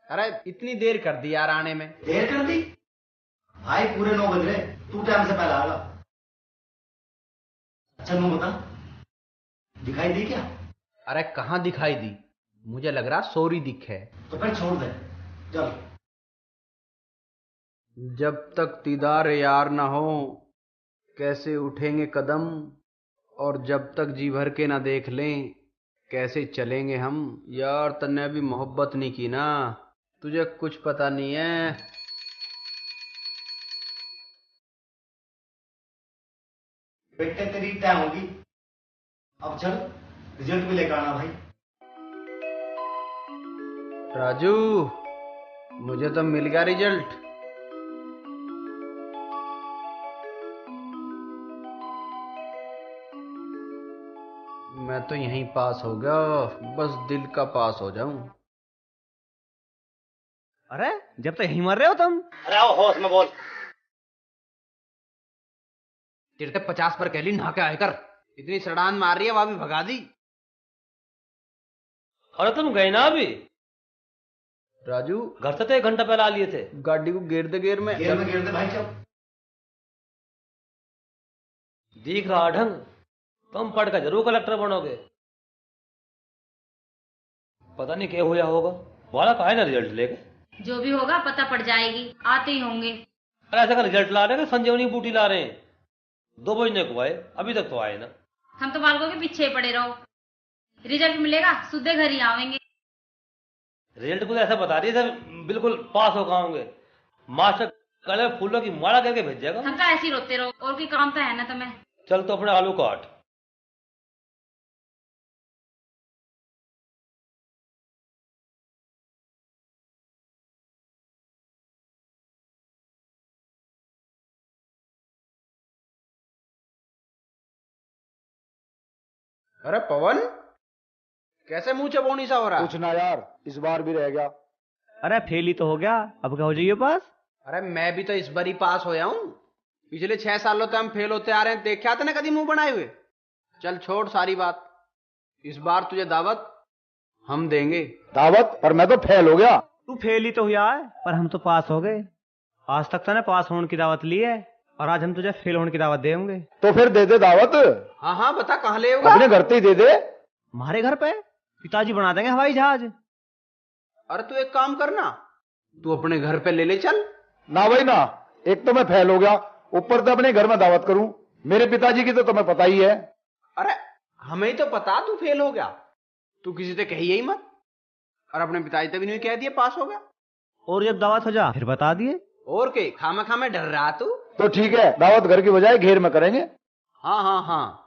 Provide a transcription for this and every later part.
अरे इतनी देर कर दी यार आने में। देर कर दी भाई, पूरे 9 बज रहे, तू टाइम से पहले आ गया। अच्छा नू बता, दिखाई दी क्या? अरे कहाँ दिखाई दी, मुझे लग रहा सोरी दिख है। तो फिर छोड़ दे, चल। जब तक दीदार यार ना हो कैसे उठेंगे कदम, और जब तक जी भर के ना देख लें कैसे चलेंगे हम। यार तन्ने अभी मोहब्बत नहीं की ना, तुझे कुछ पता नहीं है। बेटे तेरी टाइम होगी, अब चल रिजल्ट भी लेकर आना भाई। राजू मुझे तो मिल गया रिजल्ट। मैं तो यहीं पास हो गया, बस दिल का पास हो जाऊं। अरे जब तक यहीं मर रहे हो तुम। अरे आओ होश में बोल। तेरे तक 50 पर कहली नहा के आए कर, इतनी सड़ान मार रही है वहां भी भगा दी। अरे तुम गए ना अभी? राजू घर से तो 1 घंटा पहले आ लिए थे। गाड़ी को गेर दे गेर में। गिर दे भाई, चल। दिख रहा ढंग, तुम पढ़ कर जरूर कलेक्टर बनोगे। पता नहीं क्या होया होगा, वाला का है ना रिजल्ट लेके। जो भी होगा पता पड़ जाएगी, आते ही होंगे। अरे ऐसा का रिजल्ट ला रहे हैं, संजीवनी बूटी ला रहे हैं। 2 बजने को आए, अभी तक तो आए ना। हम तो बालकों के पीछे पड़े रहो, रिजल्ट मिलेगा सीधे घर ही आवेंगे। रिजल्ट को ऐसा बता रही है बिल्कुल पास हो होंगे। मास्टर कल फूलों की माला करके भेजेगा। हम तो ऐसे ही रोते रहो, और कोई काम तो है ना तुम्हें। चल तो अपने आलू काट। अरे पवन कैसे मुंह चबोनी सा हो रहा? कुछ ना यार, इस बार भी रह गया। अरे फेल ही तो हो गया, अब क्या हो जाइए पास। अरे मैं भी तो इस बार ही पास होया हूं, पिछले 6 सालों तो हम फेल होते आ रहे हैं, देखा था ना कभी मुंह बनाए हुए। चल छोड़ सारी बात, इस बार तुझे दावत हम देंगे। दावत? पर मैं तो फेल हो गया। तू फेल ही तो हुआ है, पर हम तो पास हो गए। आज तक तूने पास होने की दावत ली है, और आज हम तुझे फेल होने की दावत देंगे। तो फिर दे दे दावत। हाँ हाँ बता कहाँ ले होगा? अपने घर पे ही दे दे। हमारे घर पे पिताजी बना देंगे हवाई जहाज। अरे तू एक काम करना, तू अपने घर पे ले ले चल। ना भाई ना, एक तो मैं फेल हो गया, ऊपर से अपने घर में दावत करूं। मेरे पिताजी की तो तुम्हें पता ही है। अरे हमें ही तो पता तू फेल हो गया, तू किसी से कही ही मत। और अपने पिताजी से भी नहीं कह दिए पास हो गया। और जब दावत हो जा फिर बता दिए। और के खामा खामे डर रहा तू? तो ठीक है, दावत घर की बजाय घेर में करेंगे। हाँ हाँ हाँ।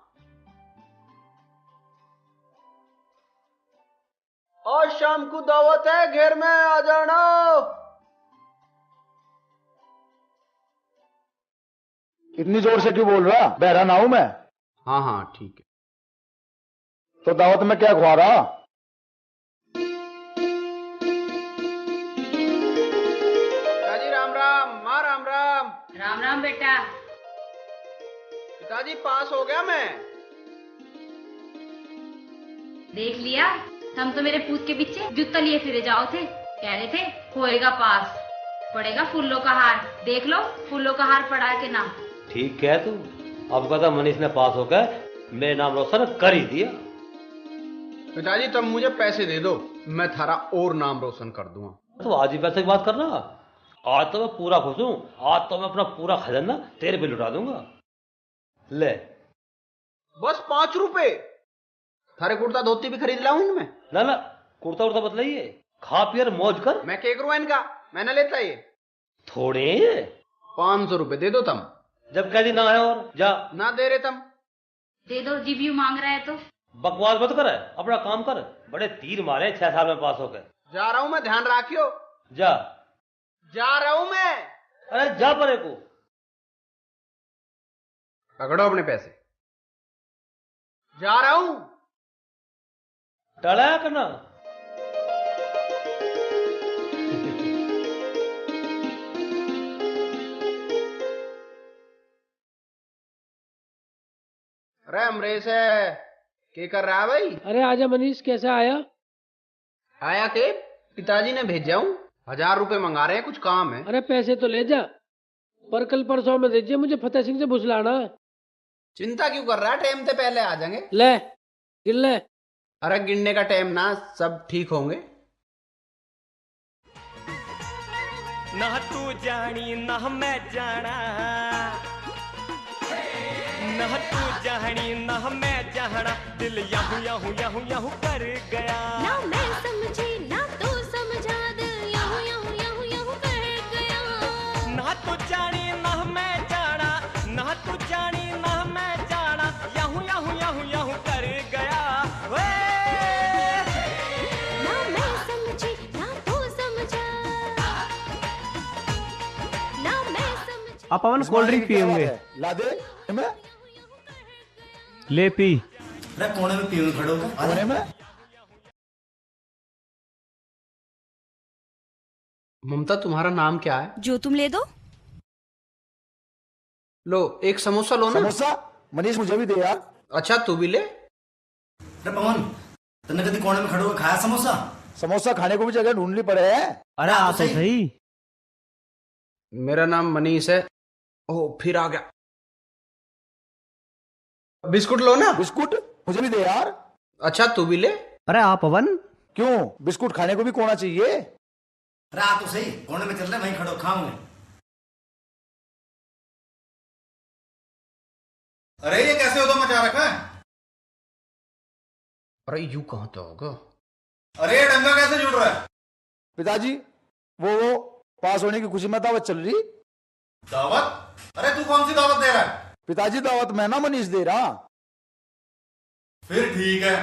आज शाम को दावत है, घेर में आ जाना। इतनी जोर से क्यों बोल रहा? बहरा ना हूं मैं। हाँ हाँ ठीक है। तो दावत में क्या खुआ रहा? पिताजी राम राम। माँ राम राम। राम राम बेटा। पिताजी पास हो गया मैं। देख लिया, हम तो मेरे पूत के पीछे जूता लिए फिरे जाओ थे, कह रहे थे होएगा पास, पड़ेगा फूलों का हार। देख लो फूलों का हार पड़ा है कि ना। ठीक है तू, अब कहता मनीष ने पास होकर मेरे नाम रोशन कर ही दिया। पिताजी तब मुझे पैसे दे दो, मैं थारा और नाम रोशन कर दूंगा। तो आज ही पैसे की बात करना, आज तो मैं पूरा खुश हूं। आज तो मैं अपना पूरा खजाना तेरे पे लुटा दूंगा। ले बस 5 रुपए, थारे कुर्ता धोती भी खरीद लाऊं इनमें। ना ना, कुर्ता उर्ता बतलाइए, खा पियर मौज कर। मैं क्या करूं इनका, मैं ना लेता ये। थोड़े 500 रुपए दे दो तुम। जब कह दी ना है और जा। ना दे रहे तुम। दे दो, जीबीयू मांग रहा है तो। बकवास मत कर, अपना काम कर। बड़े तीर मारे 6 साल में पास होकर। जा रहा हूं मैं, ध्यान रखियो। जा। जा रहा हूं मैं। अरे जा परे को। पकड़ो अपने पैसे, जा रहा हूं। टला करना। अरे अमरेश है, क्या कर रहा है भाई? अरे आजा मनीष, कैसा आया? आया के पिताजी ने भेजा हूं। 1000 रुपए मंगा रहे हैं, कुछ काम है। अरे पैसे तो ले जा, पर कल परसों में दीजिए, मुझे फतेह सिंह से बुझलाना है। चिंता क्यों कर रहा है, टाइम से पहले आ जाएंगे। ले गिन ले। अरे गिनने का टाइम ना, सब ठीक होंगे। ना तू जानी ना मैं जाना, ना तू जानी ना मैं जाना, दिल याहू याहू याहू याहू कर गया। ना मैं समझी ना तू समझा, दिल याहू याहू याहू याहू कर गया। ना तू जानी ना मैं जाना, ना तू जानी ना मैं जाना, याहू याहू याहू याहू कर गया। वे ना मैं समझी ना तू समझा, ना मैं समझी। आप पवन कोल्ड ड्रिंक पिएंगे? ला दे मैं। ले पी। अरे कोने में पीने खड़े हो, कोने में। ममता तुम्हारा नाम क्या है? जो तुम ले दो। लो एक समोसा लो ना। समोसा मनीष मुझे भी दे यार। अच्छा तू भी ले। अरे पवन, तुमने कभी कोने में खड़े होकर खाया समोसा? समोसा खाने को भी जगह ढूंढनी पड़े है। अरे आ तो सही। मेरा नाम मनीष है। ओह फिर आ गया। बिस्कुट लो ना। बिस्कुट मुझे भी दे यार। अच्छा तू भी ले। अरे आ पवन। क्यों, बिस्कुट खाने को भी कोना चाहिए। अरे आ तो सही, कोने में चल रहे, वहीं खड़ो खाऊंगे। अरे ये कैसे उधर मचा रखा है? अरे यूं कहाँ तो होगा। अरे ये डंगा कैसे जुड़ रहा है? पिताजी वो पास होने की खुशी में दावत चल रही। दावत? अरे तू कौन सी दावत दे रहा है? पिताजी दावत मैं ना मनीष दे रहा। फिर ठीक है,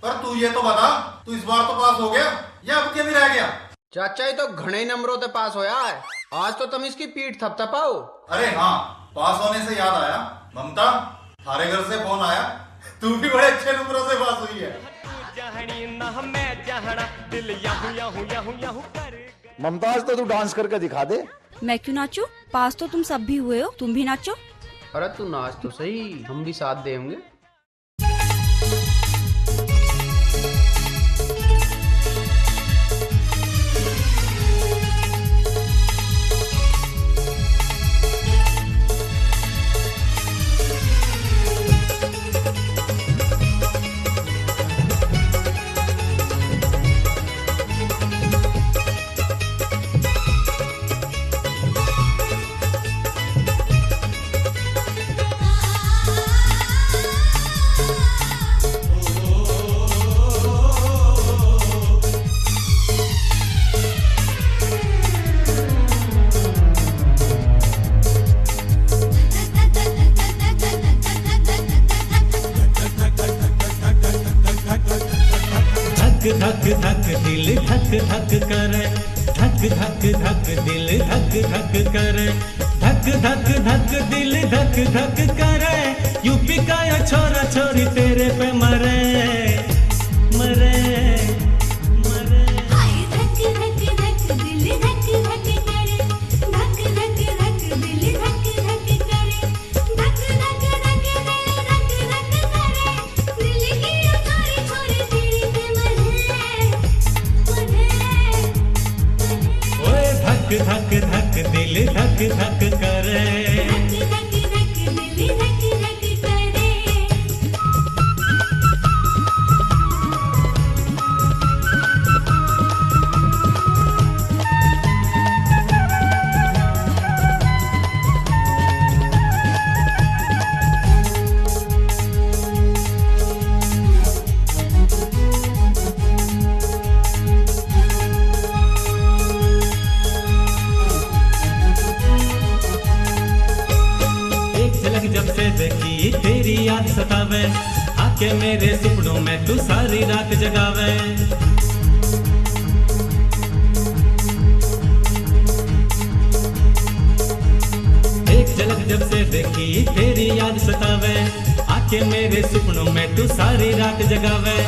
पर तू ये तो बता, तू इस बार तो पास हो गया या अब क्या भी रह गया? चाचा ही तो घने नंबरों से पास होया है। आज तो तुम इसकी पीठ थपथपाओ। अरे हाँ, पास होने से याद आया, ममता थारे घर से फोन आया, तू भी बड़े अच्छे नंबरों से पास हुई है। ममता आज तो तू डांस करके दिखा दे। मैं क्यों नाचूं? पास तो तुम सब भी हुए हो, तुम भी नाचो। अरे तू नाच तो सही, हम भी साथ देंगे। धक धक दिल धक धक करे, धक धक धक दिल धक धक करे, धक धक धक दिल धक धक करे। यूपी का या छोरा छोरी तेरे पे मरे मरे मरे। धक धक धक दिल धक धक करे, धक धक धक दिल धक धक करे, धक धक धक दिल धक धक करे। दिल की छोरी छोरी तेरे पे मरे मरे। ओए धक धक धक दिल धक धक करे, धक धक धक दिल धक धक करे। जब से देखी तेरी याद सतावे, आके मेरे सपनों में तू सारी रात जगावे। एक झलक जब से देखी तेरी याद सतावे, आके मेरे सपनों में तू सारी रात जगावे।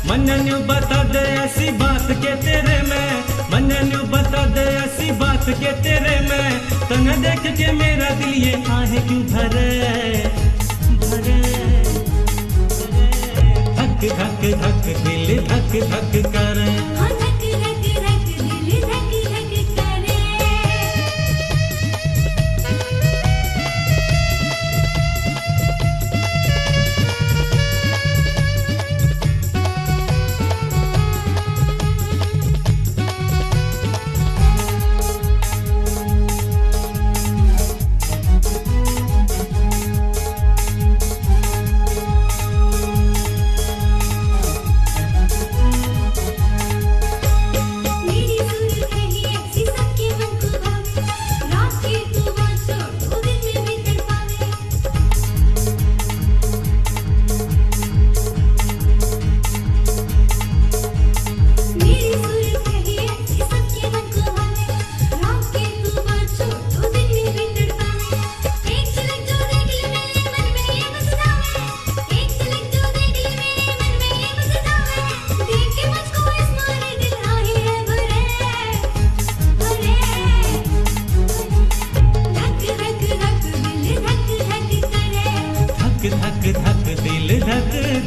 मनन्यू बता दे ऐसी बात के तेरे में, मनन्यू बता दे ऐसी बात के तेरे में। तने देख के मेरा दिल ये आहे क्यों भरे भरे भरे। धक धक धक दिल धक धक करे, धक धक धक दिल धक धक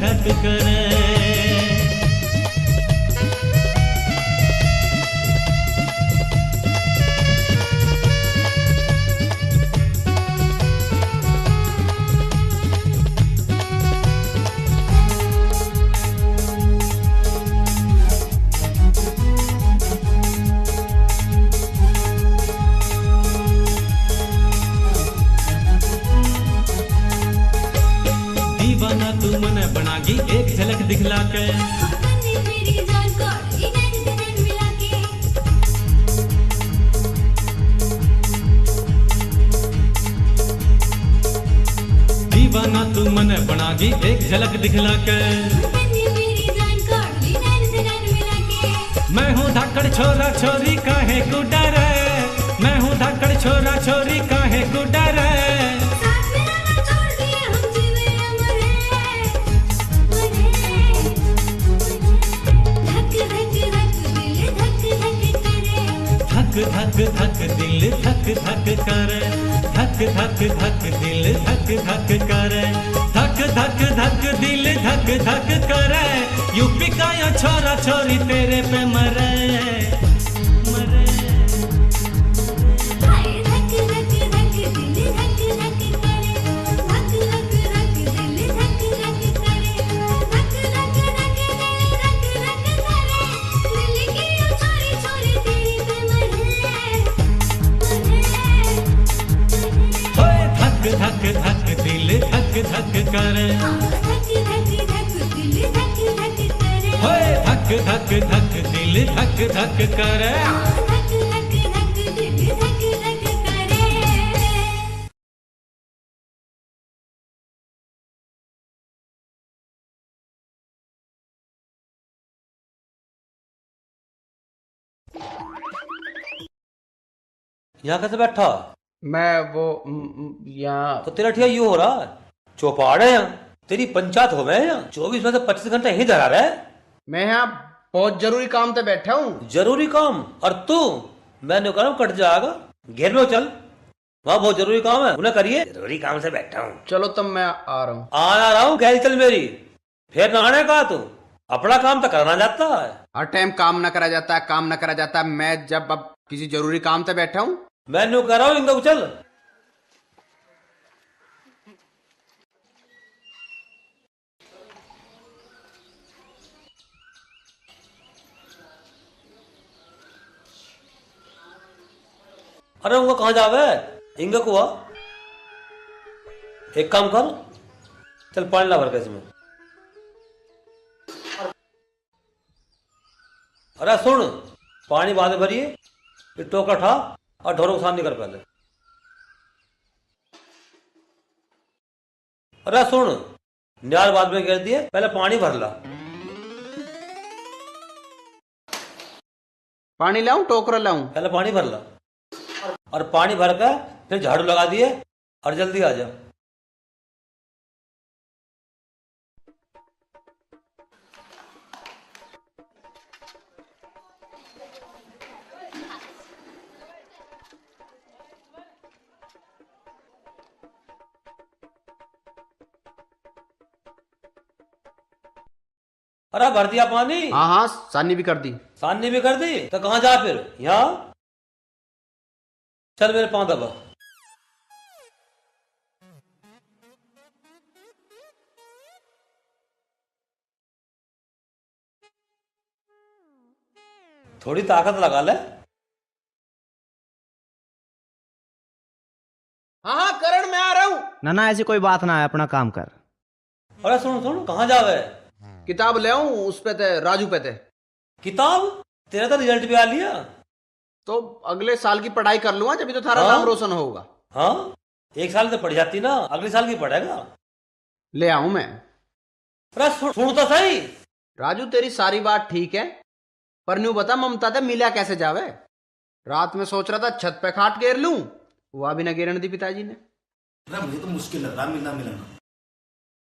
धक करे। दीवाना तू मन बनागी एक झलक दिखला के। बंदी मेरी जान को इधर उधर मिला के। दीवाना तू मन बनागी एक झलक दिखला के। बंदी मेरी जान को इधर उधर मिला के। मैं हूँ धाकड़ छोरा छोरी काहे को डरे, मैं हूँ धाकड़ छोरा छोरी काहे को डरे। साथ मेरा ना छोड़ दिए हम जीवे अमर है। मरे धक धक धक दिल धक धक करे। धक धक धक दिल धक धक करे, धक धक धक दिल धक धक करे, धक धक धक दिल धक धक करे। यूपी का या छोरा छोरी तेरे पे मरे मरे। हाय धक धक धक दिल धक धक करे। धक धक धक दिल धक धक करे। धक धक धक दिल धक धक करे। दिल की ओ छोरी छोरी तेरी पे मरे होए धक धक धक दिल धक धक करे। धक धक धक दिल धक धक करे। होए धक धक धक दिल धक धक करे। धक धक धक दिल धक धक करे। यहाँ कैसे बैठा? मैं वो यहाँ तो तेरा ठिया यूं हो रहा है, चौपाड़ है यहाँ, तेरी पंचायत हो गए यहाँ, 24 में से 25 घंटे यहीं धरा रहा है। मैं यहाँ बहुत जरूरी काम पे बैठा हूँ। जरूरी काम? और तू? मैंने कहा कट जाएगा, घेर लो चल, वहाँ बहुत जरूरी काम है, उन्हें करिए। जरूरी काम से बैठा हूँ। चलो तब मैं आ रहा हूँ। आ रहा हूँ, गैल चल मेरी, फिर नहाने का तू अपना काम तो करना जाता है। हर टाइम काम न करा जाता है, काम न करा जाता है। मैं जब अब किसी जरूरी काम पे बैठा हूँ। मैंने कह रहा हूँ इंदो चल। अरे उनका कहाँ जावे? इंगा को आ। एक काम कर, चल पानी ला भर के इसमें। अरे सुन, पानी बाद में भरिए, फिर टोकरा उठा और ढोरों को सामने कर पहले। अरे सुन, न्याल बाद में गिर दिए, पहले पानी भर ला। पानी लाऊं टोकरा लाऊं? पहले पानी भर ला, और पानी भर कर फिर झाड़ू लगा दिए और जल्दी आ जा। अरे भर दिया पानी? हाँ हाँ, सानी भी कर दी। सानी भी कर दी तो कहाँ जा फिर? यहाँ चल मेरे पांव दबा। थोड़ी ताकत लगा ले। हाँ हाँ करण, मैं आ रहा हूँ। ना ना ऐसी कोई बात ना है, अपना काम कर। अरे सुन सुन, कहाँ जावे? किताब ले आऊं, उस पे थे राजू पे थे। किताब? तेरा तो रिजल्ट भी आ लिया। तो अगले साल की पढ़ाई कर लूंगा, जब तो थारा नाम रोशन होगा। हाँ, एक साल तो पढ़ जाती ना, अगले साल की पढ़ेगा। ले आऊं मैं। अरे सुन तो सही। राजू तेरी सारी बात ठीक है, पर न्यू बता ममता दे मिला कैसे जावे? रात में सोच रहा था छत पे खाट घेर लूं, वह भी न गिरन दी पिताजी ने। मुझे तो मुश्किल लग रहा मिलना मिलना।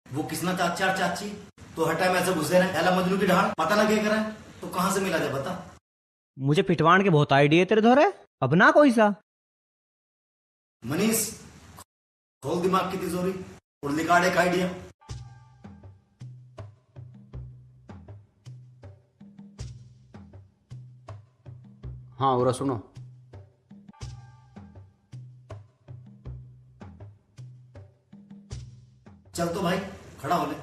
वो किसना चाची और चाची तो हर टाइम ऐसे घुसे रहे, एला मजनू की ढाल पता ना क्या करें, तो कहाँ से मिला जाए बता। मुझे पिटवान के बहुत आइडिया तेरे धोरे, अब ना कोई सा। मनीष खोल दिमाग की तिजोरी और निकाल एक आइडिया। हाँ और सुनो, चल तो भाई खड़ा हो ले।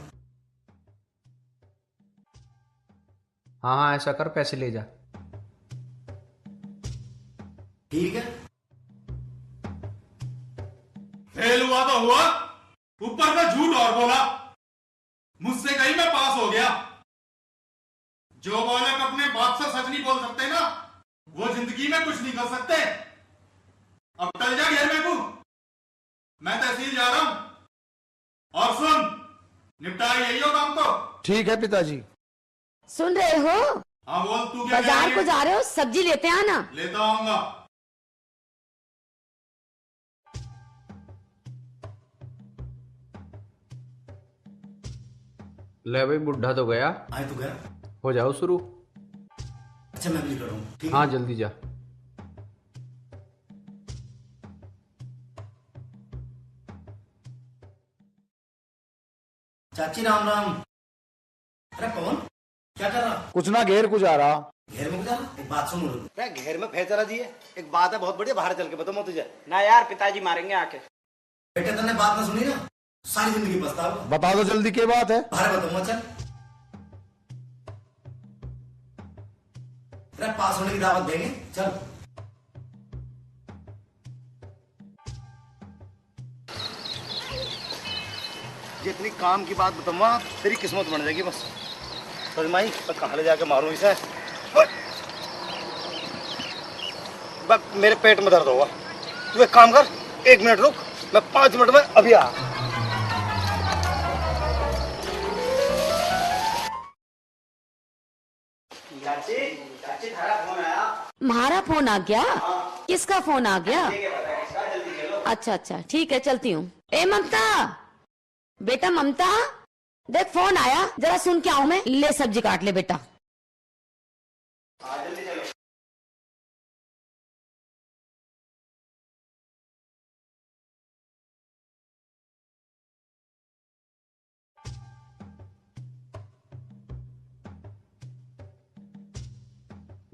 हाँ हाँ ऐसा कर, पैसे ले जा। ठीक है। फेल हुआ तो हुआ, ऊपर से झूठ और बोला। मुझसे कहीं मैं पास हो गया। जो बालक अपने बाप से सच नहीं बोल सकते ना, वो जिंदगी में कुछ नहीं कर सकते। अब टल जा घर में तू, मैं तहसील जा रहा हूं। और सुन, निपटा यही हो काम तो। ठीक है पिताजी। सुन रहे हो? हाँ बोल, तू क्या कह बाजार रही को है? जा रहे हो, सब्जी लेते आना। लेता आऊंगा। ले भाई, बुढ़ा तो गया, आए तो गया। हो जाओ शुरू। अच्छा मैं भी निकल रहा हूँ। ठीक हाँ है? जल्दी जा। चाची राम राम। अरे कौन क्या कर रहा? कुछ ना, घेर कुछ आ रहा। घर में जा। एक बात सुन लो। क्या घेर में फैसला दिए? एक बात है बहुत बढ़िया, बाहर चल के बताऊं मैं तुझे। ना यार, पिताजी मारेंगे आके। बेटे तूने बात ना सुनी ना, सारी जिंदगी पछताओ। बता दो जल्दी, क्या बात है? बाहर बताऊंगा। चल अरे पास होने की दावत देंगे। चल जितनी काम की बात बताऊंगा तेरी किस्मत बन जाएगी बस। सजमाई मैं कहाँ ले जाके मारूं इसे? बस मेरे पेट में दर्द होगा। तू एक काम कर, 1 मिनट रुक, मैं 5 मिनट में अभी आ। तुम्हारा फोन आ गया? किसका फोन आ गया? अच्छा अच्छा ठीक है, चलती हूँ। ए ममता, बेटा ममता, देख फोन आया, जरा सुन के आऊं मैं। ले सब्जी काट ले बेटा।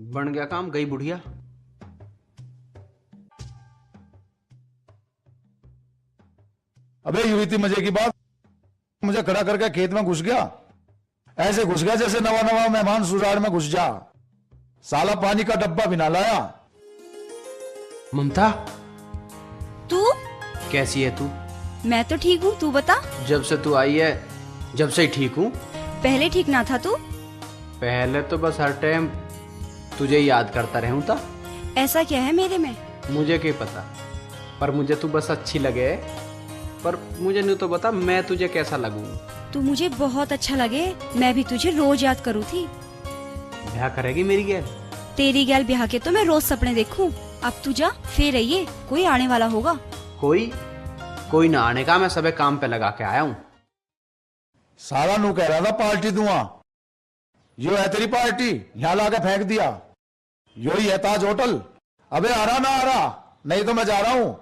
बन गया काम, गई बुढ़िया। अबे ये हुई थी मजे की बात, मुझे खड़ा करके खेत में घुस गया। ऐसे घुस गया जैसे नवा नवा मेहमान सुराड़ में घुस जा। साला पानी का डब्बा भी ना लाया। ममता तू कैसी है तू? मैं तो ठीक हूँ, तू बता। जब से तू आई है, जब से ही ठीक हूँ। पहले ठीक ना था तू? पहले तो बस हर टाइम तुझे याद करता रहूं था। ऐसा क्या है मेरे में? मुझे क्या पता, पर मुझे तू बस अच्छी लगे। पर मुझे नहीं तो बता, मैं तुझे कैसा लगूं? तू मुझे बहुत अच्छा लगे, मैं भी तुझे रोज याद करूँ थी। ब्याह करेगी मेरी गैल? तेरी गैल ब्याह के तो मैं रोज सपने देखूं। अब तू जा, फिर रहिए, कोई आने वाला होगा। कोई ना आने का, मैं सबे काम पे लगा के आया हूँ। साला नू कह रहा था पार्टी दूंगा, यो है तेरी पार्टी, यहाँ लाके फेंक दिया। यो ही है ताज होटल। अबे आ रहा ना आ रहा, नहीं तो मैं जा रहा हूं।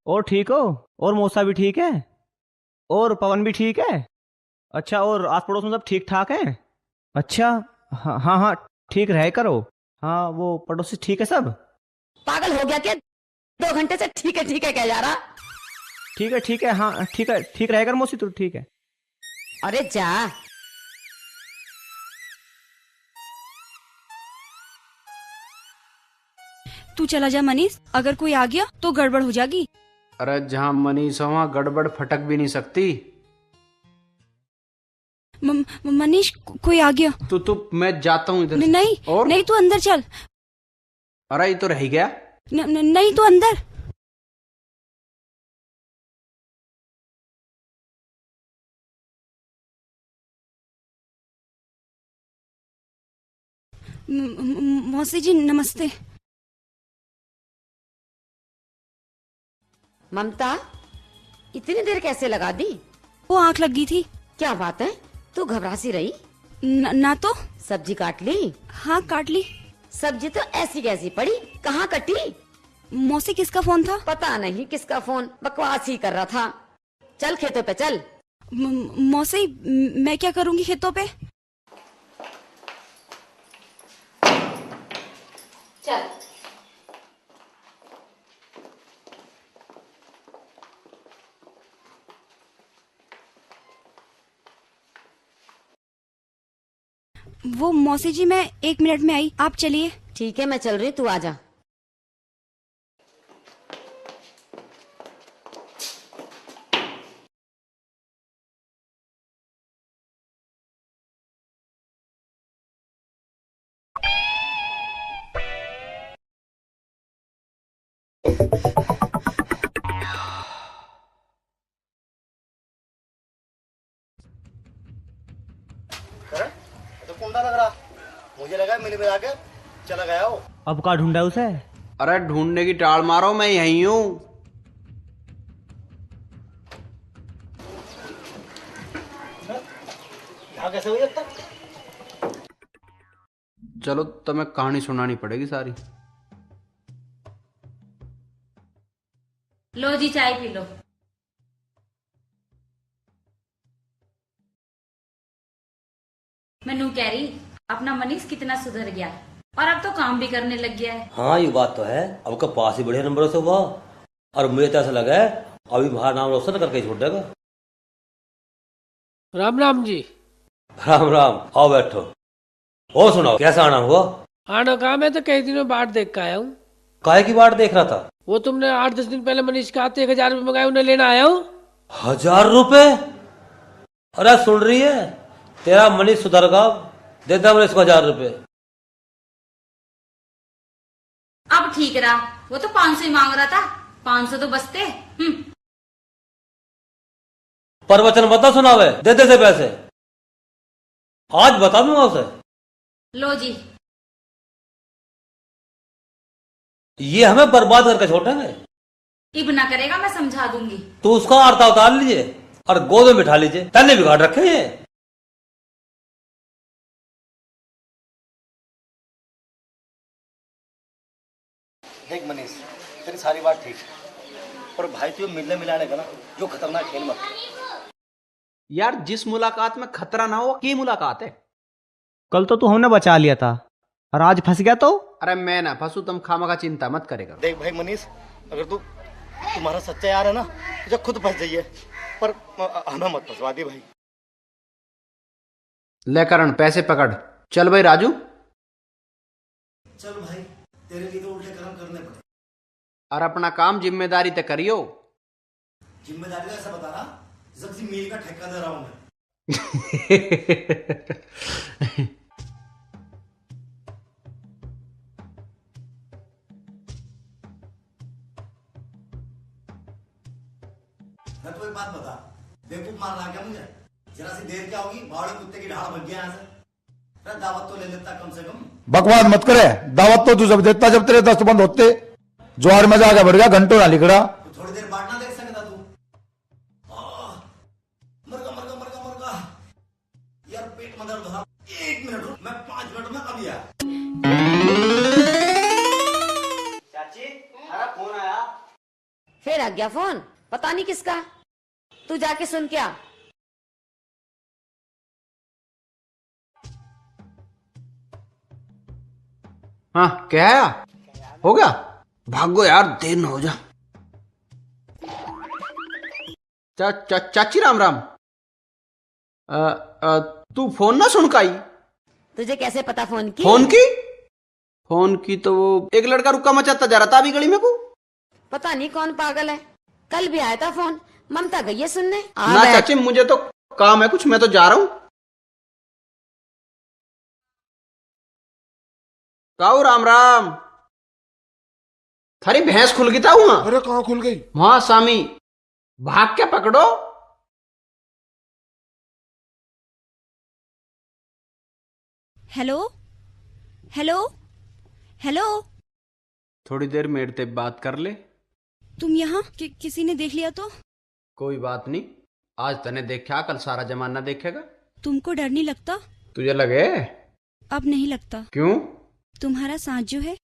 और ठीक हो? और मौसा भी ठीक है? और पवन भी ठीक है? अच्छा, और आस पड़ोस में सब ठीक ठाक है? अच्छा, हाँ हाँ हाँ ठीक रहे करो। हाँ, वो पड़ोसी ठीक है सब? पागल हो गया क्या? 2 घंटे से ठीक है कह जा रहा। ठीक है, हाँ ठीक है, ठीक रहेगा मौसी, तू ठीक है। अरे जा। तू चला जा मनीष, अगर कोई आ गया तो गड़बड़ हो जाएगी। अरे जहाँ मनीष वहाँ गड़बड़ फटक भी नहीं सकती। मनीष, कोई आ गया। तू मैं जाता हूँ इधर से। नहीं और नहीं, तू अंदर चल। अरे ये तो रह गया। नहीं, तू अंदर। मौसी जी नमस्ते। ममता, इतनी देर कैसे लगा दी? वो आंख लग गई थी। क्या बात है, तू घबरा सी रही? ना तो। सब्जी काट ली? हाँ काट ली। सब्जी तो ऐसी कैसी पड़ी, कहाँ कटी? मौसी किसका फोन था? पता नहीं किसका फोन, बकवास ही कर रहा था। चल खेतों पे चल। मौसी मैं क्या करूंगी खेतों पे? चल। वो मौसी जी मैं 1 मिनट में आई, आप चलिए। ठीक है मैं चल रही, तू आजा। तो कुंडा लग रहा, मुझे लगा मिल मिला के चला गया हो। अब का ढूंढा उसे? अरे ढूंढने की टाल मारो, मैं यहीं हूँ। यहाँ कैसे हुई अब तक? चलो तुम्हें कहानी सुनानी पड़ेगी सारी। लो जी चाय पी लो। मैं कह रही अपना मनीष कितना सुधर गया और अब तो काम भी करने लग गया है। हाँ ये बात तो है, अब का पास ही बढ़िया नंबरों से हुआ और मुझे तो ऐसा लगा है अभी बाहर नाम रोशन करके छोड़ देगा। राम राम जी। राम राम, आओ बैठो। और सुनाओ कैसा आना हुआ? आना काम है तो कई दिनों बाट देख के आया हूँ। काहे की बाट देख रहा था? वो तुमने 8-10 दिन पहले मनीष के हाथ 1000 रुपये मंगाए, उन्हें लेना आया हूँ। 1000 रुपए? अरे सुन रही है, तेरा मनीष सुधर गया, देता मनीष को 1000 रुपए। अब ठीक रहा, वो तो 500 ही मांग रहा था, 500 तो बचते। पर वचन बता सुनावे, देते से पैसे आज बता दूंगा उसे। लो जी। ये हमें बर्बाद करके छोड़ेंगे। इब ना करेगा, मैं समझा दूंगी। तो उसका आरता उतार लीजिए और गोद में बिठा लीजिए, तन्ने बिगाड़ रखे ये। देख मनीष, तेरी सारी बात ठीक है, पर भाई तू मिलने मिलाने का ना जो खतरनाक खेल मत। यार जिस मुलाकात में खतरा ना हो की मुलाकात है। कल तो तू हमने बचा लिया था और आज फंस गया तो? अरे मैं ना फंसू, तुम खामखा चिंता मत करेगा। देख भाई मनीष, अगर तू तुम्हारा सच्चा यार है ना तो खुद फंस जाइए, पर हमें मत फंसवा दी भाई। ले करण पैसे पकड़, चल भाई राजू। चल भाई, तेरे लिए तो उल्टे कर्म करने पड़े। और अपना काम जिम्मेदारी तक करियो। जिम्मेदारी का ऐसा बता रहा, जब मील का ठेका दे रहा हूं मैं। मैं तो एक बात बता, बेवकूफ मार रहा क्या मुझे? जरा सी देर क्या होगी, बावड़े कुत्ते की ढाल भग गया यहाँ से। अरे दावत तो ले लेता कम से कम। बकवास मत करे, दावत तो तू जब देता जब तेरे दस्त बंद होते। ज्वार में जाके बढ़ गया, घंटों ना लिखड़ा। तो थोड़ी देर बाद ना देख सकता तू? मरगा मरगा मरगा मरगा यार, पेट में दर्द हो रहा। 1 मिनट रुक, मैं 5 मिनट में अभी आया। चाची हमारा फोन आया। फिर आ गया फोन, पता नहीं किसका। तू जाके सुन क्या। हाँ क्या है? हो गया? भागो यार, देर न हो जा। चाची राम राम। तू फोन ना सुन काई? तुझे कैसे पता फोन की? फोन की तो वो एक लड़का रुक्का मचाता जा रहा था अभी गली में को। पता नहीं कौन पागल है, कल भी आया था फोन। ममता गई है सुनने। ना चाची मुझे तो काम है कुछ, मैं तो जा रहा हूँ। काऊ राम राम। थारी भैंस खुल गई था वहां। अरे कहाँ खुल गई? वहां सामी, भाग के पकड़ो। Hello hello hello. थोड़ी देर मेरे से बात कर ले। तुम यहाँ किसी ने देख लिया तो? कोई बात नहीं, आज तने देखा कल सारा जमाना देखेगा। तुमको डर नहीं लगता? तुझे लगे? अब नहीं लगता। क्यों? तुम्हारा साथ जो है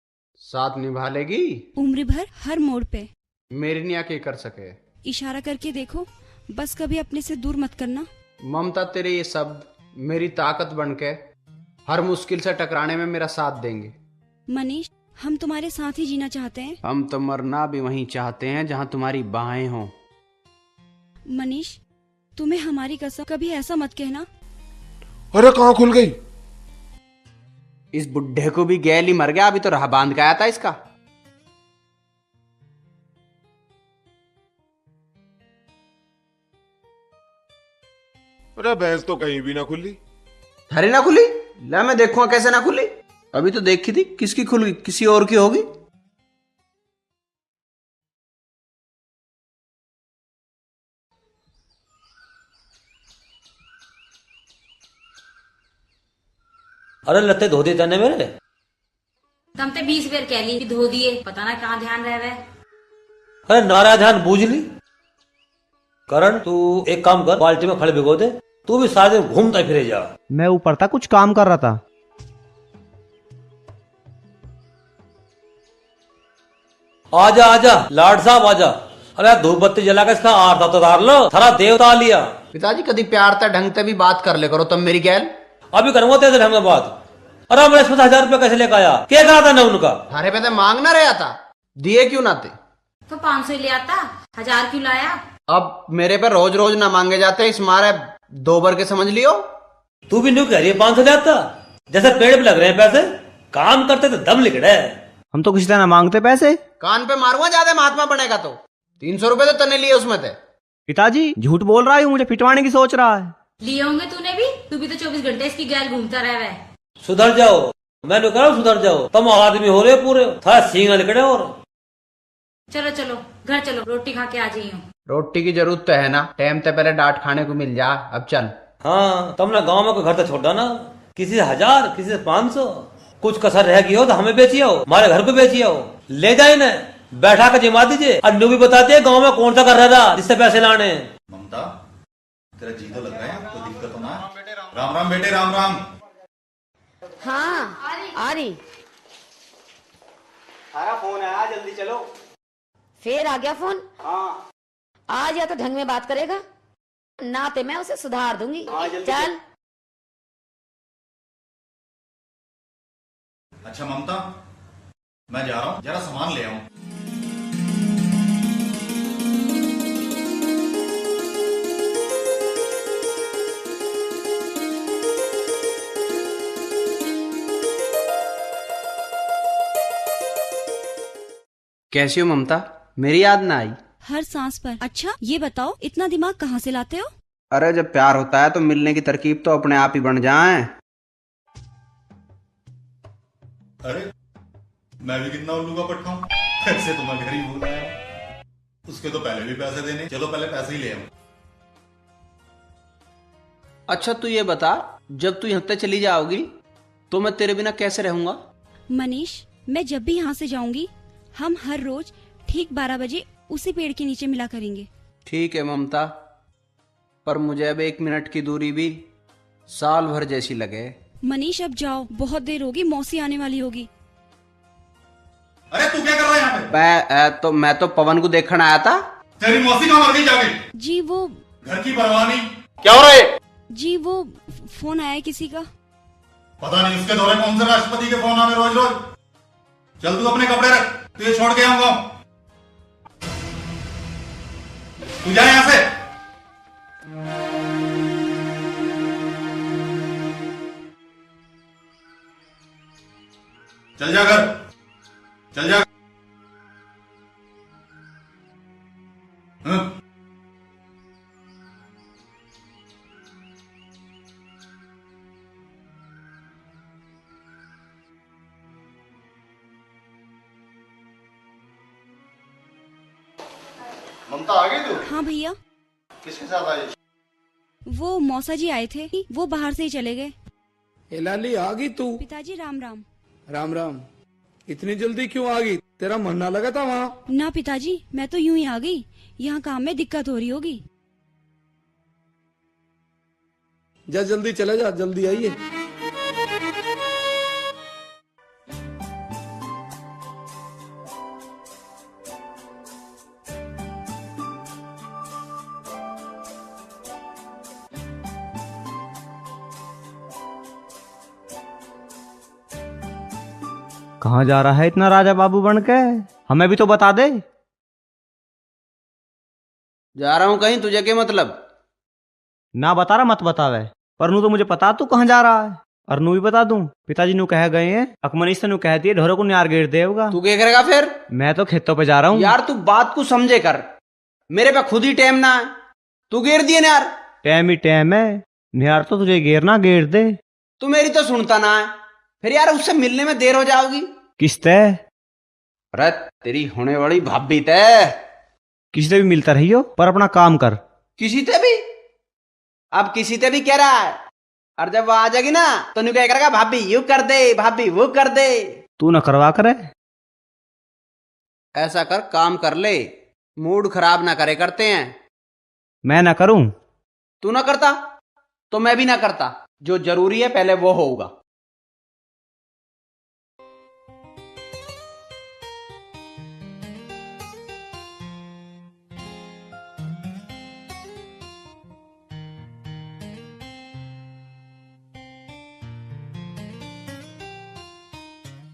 साथ निभा लेगी? उम्र भर हर मोड़ पे। मेरी निया के कर सके। इशारा करके देखो, बस कभी अपने से दूर मत करना। ममता, तेरे ये शब्द मेरी ताकत बनके हर मुश्किल से टकराने में मेरा साथ देंगे। मनीष, हम तुम्हारे साथ ही जीना चाहते हैं। हम तो मरना भी वहीं चाहते हैं जहां तुम्हारी बाहें हों। मनीष, तुम्हें हमारी कसम, कभी ऐसा मत कहना। अरे कहाँ खुल गई? इस बुढ़े को भी गैल ही मर गया, अभी तो राह बांध के आया था इसका। अरे भैंस तो कहीं भी ना खुली। अरे ना खुली? ला मैं देखूंगा कैसे ना खुली। अभी तो देखी थी, किसकी खुल गई? किसी और की होगी। अरे लत्ते धो देते ने मेरे। तुम ते 20 बेर कह ली कि धो दिए, पता ना कहाँ ध्यान रहे। अरे नारा ध्यान बूझ ली। करण, तू एक काम कर, बाल्टी में खड़े भिगो दे, तू भी सारे दिन घूमता फिरे जा। मैं ऊपर था, कुछ काम कर रहा था। आजा आजा लाड साहब आजा। अरे धूप बत्ती जला के इसका आरता तो उतार लो, थारा देवता लिया। पिताजी कभी प्यार था ढंग से भी बात कर ले करो तुम मेरी गैल। अभी करूंगा तेरे ढंग से बात। अरे मैं इसमें 1000 रुपया कैसे लेकर आया? क्या कहा था ना उनका? थारे पे तो मांग ना रहा था, दिए क्यों ना थे? तो 500 ले आता, 1000 क्यों लाया? अब मेरे पे रोज रोज ना मांगे जाते, इस मारे 2 बार के समझ लियो। तू भी न्यू कह रही है 500 ले आता? जैसे पेड़ पे लग रहे हैं पैसे, काम करते तो दम लिख रहे। हम तो किसी तरह मांगते पैसे। कान पे मारूंगा ज्यादा महात्मा बनेगा तो। 300 रुपए तो तने लिए उसमें थे। पिताजी झूठ बोल रहा है, मुझे पिटवाने की सोच रहा है। लिए होंगे तूने भी, तू भी तो 24 घंटे इसकी गैल घूमता रहा है। सुधर जाओ, मैं तो कह रहा हूं सुधर जाओ। तुम आदमी हो रहे पूरे, था सींग न निकले। और चलो चलो घर चलो, रोटी खा के आ जाइयो। रोटी की जरूरत तो है ना, टाइम से पहले डांट खाने को मिल जा। अब चल। हाँ, तुमने गांव में कोई घर तो छोड़ा ना, किसी से 1000, किसी से 500, कुछ कसर रह गई हो तो हमें बेची आओ, हमारे घर पे बेची आओ। ले जाए न, बैठा कर जिमा दीजिए। और न्यू भी बताते हैं गाँव में कौन सा कर रहा था जिससे पैसे लाने। ममता, तेरा जी तो लग रहा है, कोई दिक्कत तो ना? राम राम बेटे, राम राम। हाँ आ रही। सारा फोन आया, जल्दी चलो। फिर आ गया फोन? हाँ। आज या तो ढंग में बात करेगा, ना तो मैं उसे सुधार दूंगी। हाँ, जल्दी चल। अच्छा ममता, मैं जा रहा हूँ, जरा सामान ले आऊं। कैसी हो ममता? मेरी याद ना आई? हर सांस पर। अच्छा ये बताओ, इतना दिमाग कहाँ से लाते हो? अरे जब प्यार होता है तो मिलने की तरकीब तो अपने आप ही बन जाए। अरे मैं भी कितना उल्लू का पट्टा हूँ, ऐसे तो मैं घर ही भूल आया। उसके तो पहले भी पैसे देने, चलो पहले पैसे ही ले आऊं। अच्छा तू ये बता, जब तू यहाँ से चली जाओगी तो मैं तेरे बिना कैसे रहूंगा? मनीष, मैं जब भी यहाँ से जाऊंगी, हम हर रोज ठीक 12 बजे उसी पेड़ के नीचे मिला करेंगे। ठीक है ममता, पर मुझे अब 1 मिनट की दूरी भी साल भर जैसी लगे। मनीष अब जाओ, बहुत देर होगी, मौसी आने वाली होगी। अरे तू क्या कर रहा है यहाँ पे? मैं तो पवन को देखने आया था। तेरी मौसी कहाँ मर गई जाके? जी वो घर की परवाह नहीं। क्या हो रहा है? जी वो फोन आया किसी का। पता नहीं उसके दौरे कौन से राष्ट्रपति के फोन आवे रोज रोज। चल तू अपने कपड़े रख, तुझे छोड़ के आऊंगा। तू जा यहां से। चल जा घर, चल जा। ममता आ गई तू? हाँ भैया। किसके साथ आई? वो मौसा जी आए थे, वो बाहर से ही चले गए। लाली आ गई तू? पिताजी राम राम। राम राम। इतनी जल्दी क्यों आ गई? तेरा मन ना लगा था वहाँ? ना पिताजी, मैं तो यूं ही आ गई, यहाँ काम में दिक्कत हो रही होगी। जा जल्दी चले जा, जल्दी आइए। कहाँ जा रहा है इतना राजा बाबू बन के? हमें भी तो बता दे। जा रहा हूं कहीं, तुझे क्या मतलब? ना बता रहा मत बतावे, पर नू तो मुझे पता तू कहाँ जा रहा है। और नू भी बता दूं, पिताजी नू कह गए हैं अकमनीश से नू कहती है ढोरों को न्यार गेर देगा। तू क्या करेगा फिर? मैं तो खेतों पे जा रहा हूँ। यार तू बात को समझे कर, मेरे पे खुद ही टाइम ना है, तू गेर दिए ना यार। टाइम ही टाइम है, न्यार तो तुझे गेरना गेर दे। तू मेरी तो सुनता ना है, फिर यार उससे मिलने में देर हो जाओगी। किसते? अरे तेरी होने वाली भाभी तय। किसी से भी मिलता रहियो, पर अपना काम कर। किसी ते भी? अब किसी ते भी कह रहा है, और जब वो आ जाएगी ना तो नहीं क्या करेगा, भाभी यू कर दे, भाभी वो कर दे। तू न करवा करे। ऐसा कर, काम कर ले, मूड खराब ना करे करते हैं। मैं ना करूं? तू ना करता तो मैं भी ना करता। जो जरूरी है पहले वो होगा।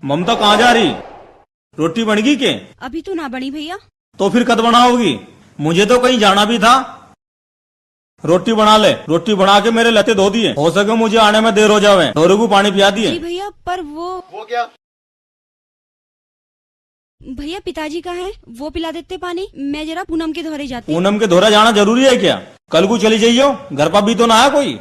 ममता कहाँ जा रही? रोटी बन गई के? अभी तो ना बनी भैया। तो फिर कद बनाओगी? मुझे तो कहीं जाना भी था। रोटी बना ले, रोटी बना के मेरे लते धो दिए, हो सके मुझे आने में देर हो जावे, ढोरों को पानी पिया दिए। जी भैया, पर वो क्या? भैया पिताजी का है, वो पिला देते पानी। मैं जरा पूनम के धोरे जाती। पूनम के धोरा जाना जरूरी है क्या? कल को चली जाइयो, घर पर भी तो ना आया कोई।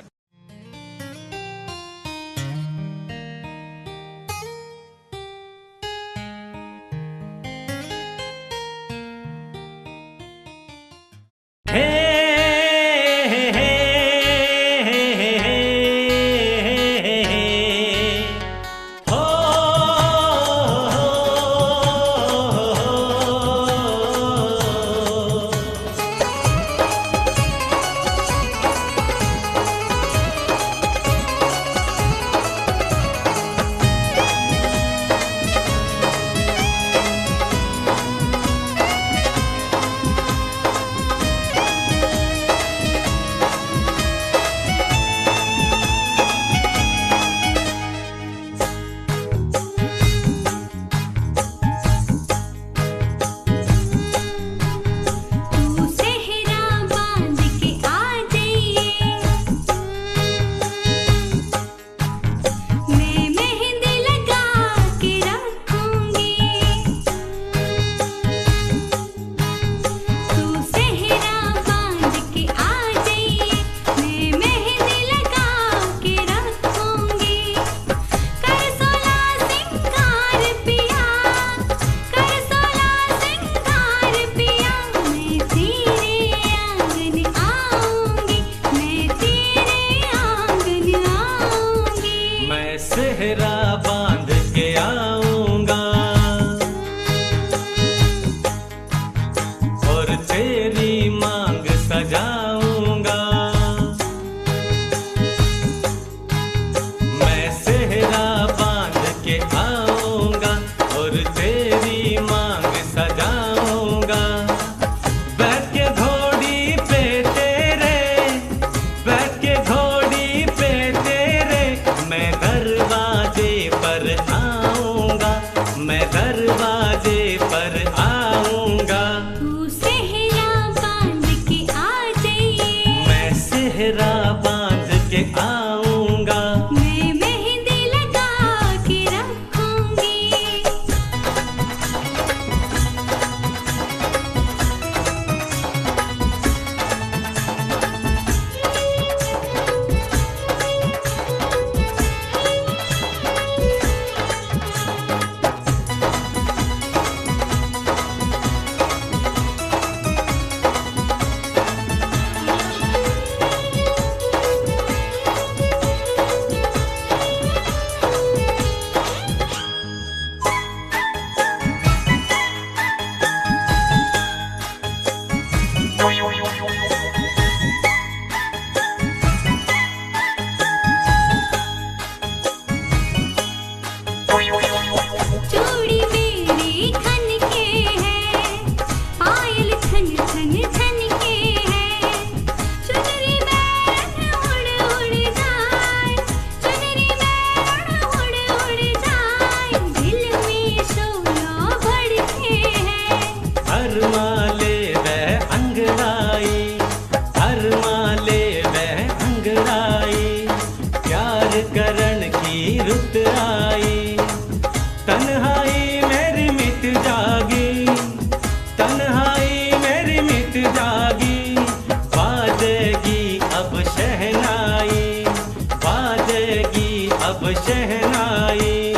हो शहनाई,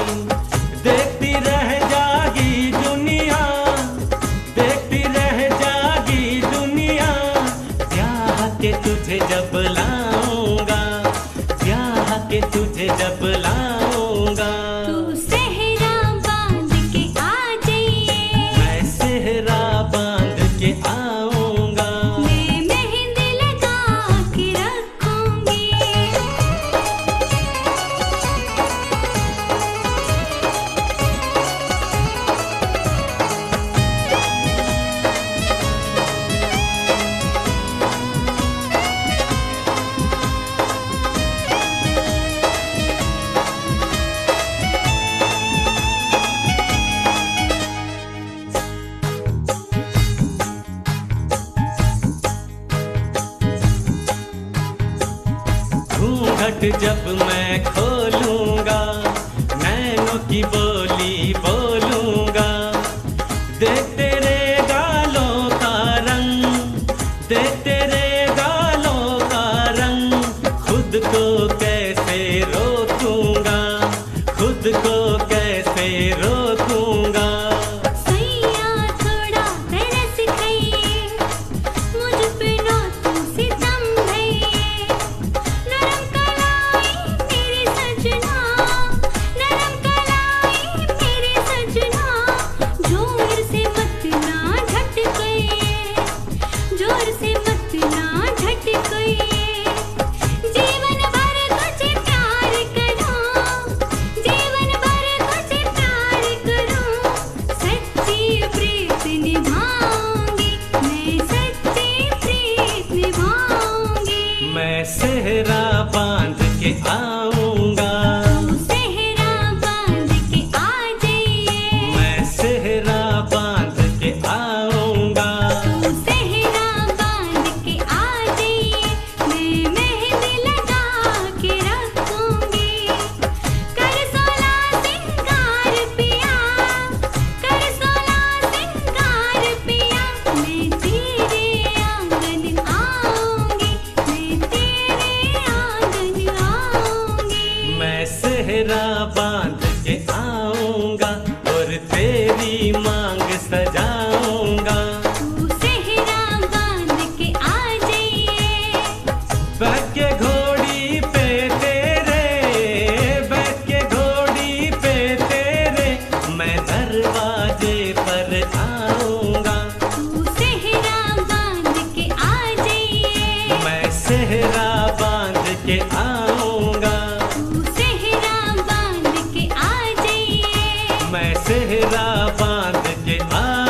देखती रह जागी दुनिया, देखती रह जागी दुनिया, ब्याह के तुझे जब लाऊंगा, ब्याह के तुझे जब लाऊंगा। तू सेहरा बांध के आ जाइए, मैं सेहरा बांध के आऊंगा, मैं मेहंदी लगा के रखूंगी। घूंघट जब मैं खोलूंगा, नैनों की बोली बोलूंगा, देख तेरे गालों का रंग, देख तेरे गालों का रंग, खुद को कैसे रोकूंगा, खुद को कैसे रोकूंगा। सैया थोड़ा तरस खाइए, मुझ पे ना तू सितम ढाइए। नरम कलाई मेरे सजना, नरम कलाई मेरे सजना, जोर से मत ना झटकाइए, जोर से मत ना झटकाइए। जीवन भर तुझे प्यार करूं, जीवन भर तुझे प्यार करूं, सच्ची प्रीत निभाऊंगी, मैं सच्ची प्रीत निभाऊंगी। मैं सेहरा बांध के आऊंगा, तू सेहरा बांध के आ जाइए, मैं सेहरा बांध के आऊंगा, तू सेहरा बांध के आ जाइए, मैं मेहंदी लगा के रखूंगी। कर सोला सिंगार पिया, कर सोला सिंगार पिया, मैं तेरे आंगन आऊंगी, मैं तेरे आंगन आऊंगी। मैं सेहरा बांध के आऊंगा और तेरी मांग सजाऊंगा। तू सेहरा बांध के आ जाइए, बैठ के घोड़ी पे तेरे, बैठ के घोड़ी पे तेरे, मैं दरवाजे पर आऊंगा, तू सेहरा बांध के आ जाइए, मैं सेहरा बांध के आऊंगा, तू सेहरा बांध के आ जाइए। मैं सेहरा बांध के आऊंगा।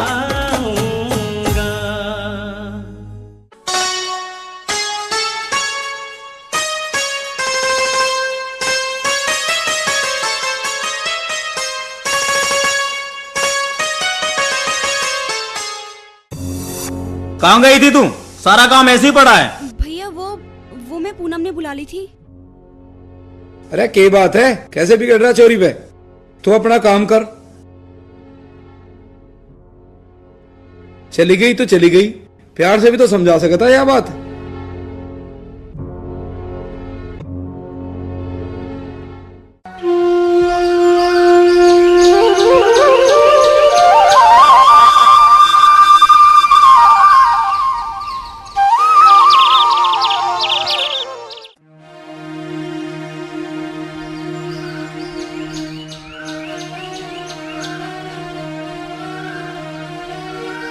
कहाँ गई थी तू? सारा काम ऐसे ही पड़ा है। भैया वो मैं पूनम ने बुला ली थी। अरे क्या बात है, कैसे बिगड़ रहा चोरी पे? तू अपना काम कर। चली गई तो चली गई, प्यार से भी तो समझा सकता यह बात।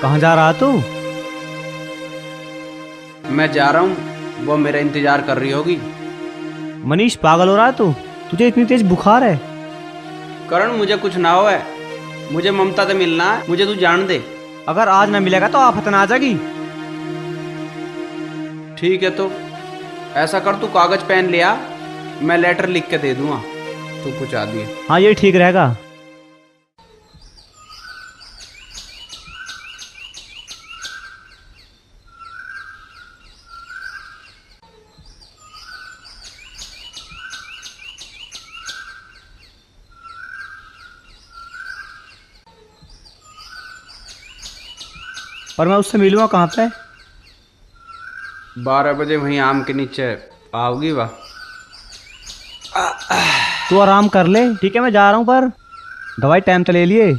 कहाँ जा रहा तू? मैं जा रहा हूँ, वो मेरा इंतजार कर रही होगी। मनीष पागल हो रहा है तू? तुझे इतनी तेज बुखार है? करण मुझे कुछ ना हो है, मुझे ममता से मिलना है, मुझे तू जान दे। अगर आज ना मिलेगा तो आफत ना आ जाएगी। ठीक है तो ऐसा कर, तू कागज पेन लिया, मैं लेटर लिख के दे दूंगा, तू पहुंचा दिए। हाँ ये ठीक रहेगा। और मैं उससे मिलूंगा कहाँ पे? 12 बजे वहीं आम के नीचे आओगी वाह। तू आराम कर ले, ठीक है? मैं जा रहा हूँ, पर दवाई टाइम पे ले लिए।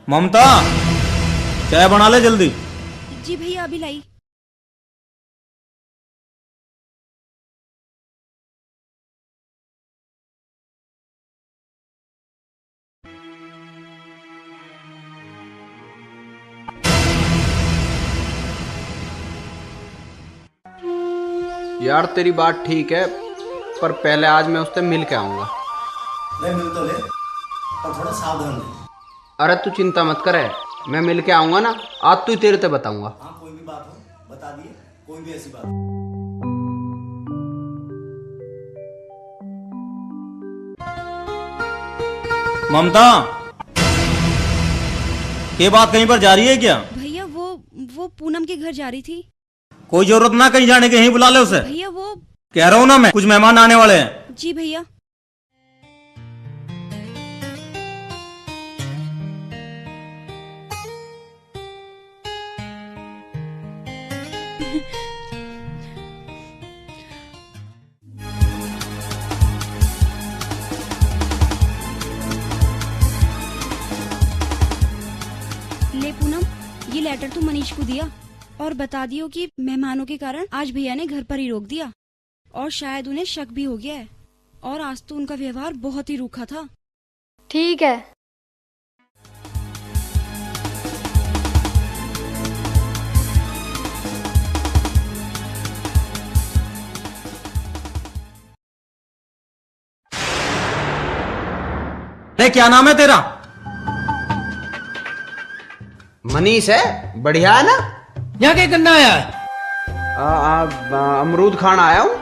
ममता, चाय बना ले जल्दी। जी भैया, अभी लाई। यार तेरी बात ठीक है, पर पहले आज मैं उससे मिल के आऊंगा। मैं मिल तो ले, पर थोड़ा सावधान रहे। अरे तू चिंता मत करे, मैं मिल के आऊंगा ना, आज तू तेरे से बताऊंगा। हाँ, कोई भी बात हो बता दिए, कोई भी ऐसी बात। ममता, ये बात कहीं पर जा रही है क्या? भैया वो पूनम के घर जा रही थी। कोई जरूरत ना कहीं जाने की, यहीं बुला ले उसे। भैया वो कह रहा हूँ ना मैं, कुछ मेहमान आने वाले हैं। जी भैया। ले पूनम, ये लेटर तू मनीष को दिया और बता दियो कि मेहमानों के कारण आज भैया ने घर पर ही रोक दिया और शायद उन्हें शक भी हो गया है, और आज तो उनका व्यवहार बहुत ही रूखा था। ठीक है। क्या नाम है तेरा? मनीष है, बढ़िया है ना? यहाँ क्या करना आया है? अमरूद खाना आया हूँ।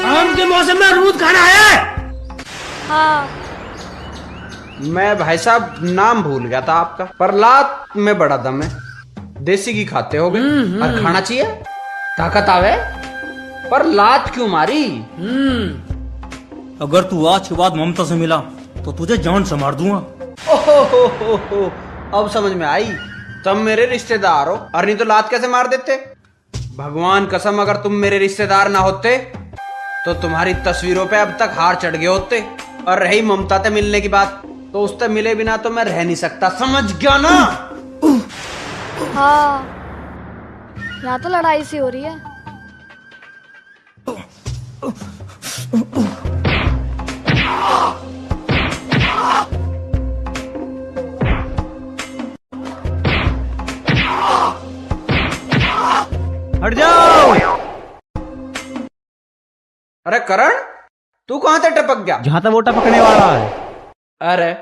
आम के मौसम में अमरूद खाना आया है? हाँ। मैं भाई साहब नाम भूल गया था आपका, पर लात में बड़ा दम है। देसी घी खाते होगे और खाना चाहिए, ताकत आवे। पर लात क्यों मारी? अगर तू आज के बाद ममता से मिला तो तुझे जान से मार दूंगा। ओहो, अब समझ में आई, तुम मेरे रिश्तेदार हो, और नहीं तो लात कैसे मार देते? भगवान कसम, अगर तुम मेरे रिश्तेदार ना होते तो तुम्हारी तस्वीरों पे अब तक हार चढ़ गए होते। और रही ममता से मिलने की बात, तो उससे मिले बिना तो मैं रह नहीं सकता, समझ गया ना? हाँ, यहाँ तो लड़ाई सी हो रही है। हट जाओ। अरे करण, तू कहां से टपक गया? जहां तक वो टपकने वाला है। अरे